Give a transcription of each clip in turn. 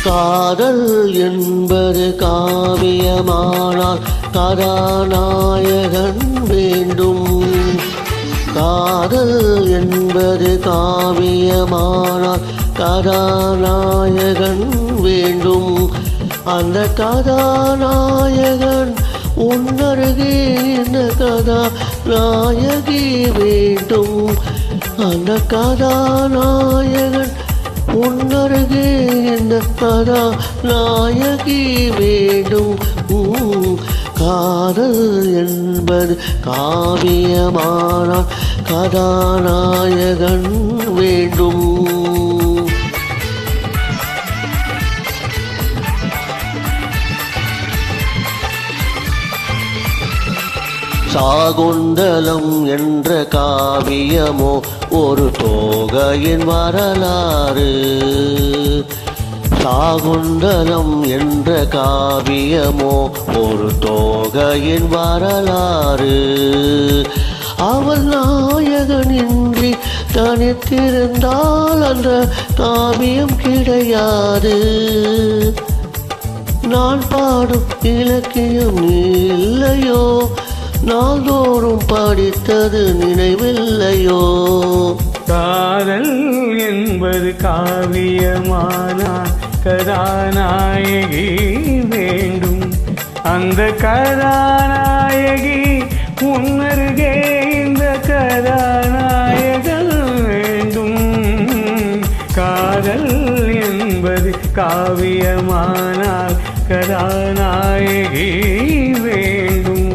காதல் என்பது காவியமானால் கதாநாயகன் வேண்டும். காதல் என்பது காவியமானால் கதாநாயகன் வேண்டும். அந்த கதாநாயகன் உன்னருகே இந்த கதாநாயகி வேண்டும். அந்த கதாநாயகன் உன்னருகே இந்த கதாநாயகி வேண்டும். காதல் என்பது காவியமானால் கதாநாயகன் வேண்டும். சாகுந்தலம் என்ற காவியமோ ஒரு தோகையின் வரலாறு. சாகுந்தலம் என்ற காவியமோ ஒரு தோகையின் வரலாறு. அவள் நாயகனின்றி தனித்திருந்தால் அந்த காவியம் கிடையாது. நான் பாடும் இலக்கியம் நீ இல்லையோ, நாள்தோறும் படித்தது நினைவில்லையோ. காதல் என்பது காவியமானால் கதாநாயகி வேண்டும். அந்த கதாநாயகி உன்னருகே இந்த கதாநாயகன் வேண்டும். காதல் என்பது காவியமானால் கதாநாயகி வேண்டும்.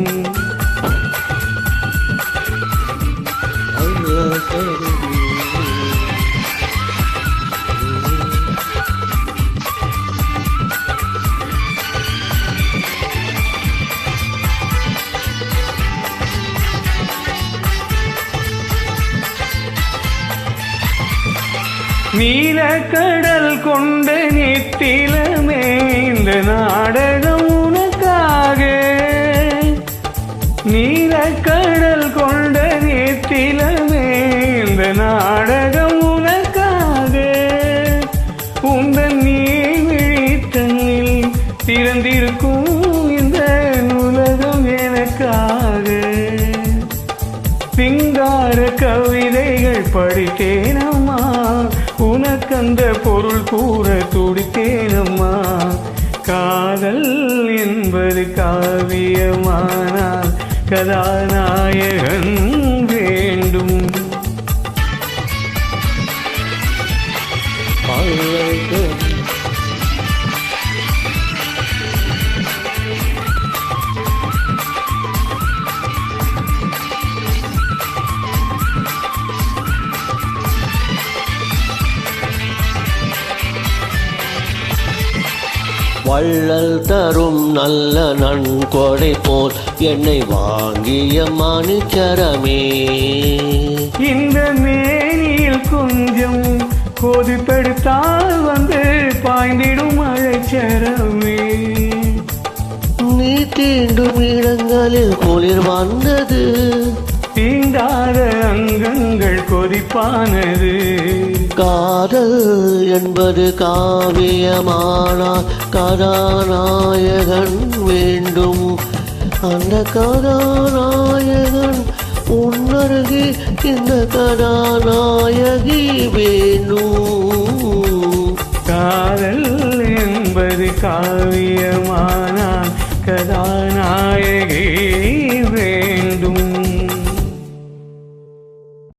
நீலக்கடல் கொண்ட நித்திலமே இந்த நாடகம் உனக்காக. நீலக்கடல் கொண்ட நித்திலமே இந்த நாடகம் உனக்காக. உந்தன் நீர் விழித்தண்ணில் திறந்திருக்கும் இந்த உலகம் எனக்காக. சிங்கார கவிதைகள் படித்தேனம்மா, உனக்கந்த பொருள் கூற துடித்தேனம்மா. காதல் என்பது காவியமானால் கதாநாயகன் வேண்டும். வள்ளல் தரும் நல்ல நன்கொடை போல் என்னை வாங்கிய மணிச்சரமே. இந்த மேனியில் கொஞ்சம் கொதிப்படுத்தால் வந்து பாய்ந்திடும் மழைச்சரமே. நீ தீண்டும் இடங்களில் குளிர் வந்தது, தீண்டாத அங்கங்கள் கொதிப்பானது. காதல் என்பது காவியமானால் கதாநாயகன் வேண்டும். அந்த கதாநாயகன் உன்னருகே இந்த கதாநாயகி வேண்டும்.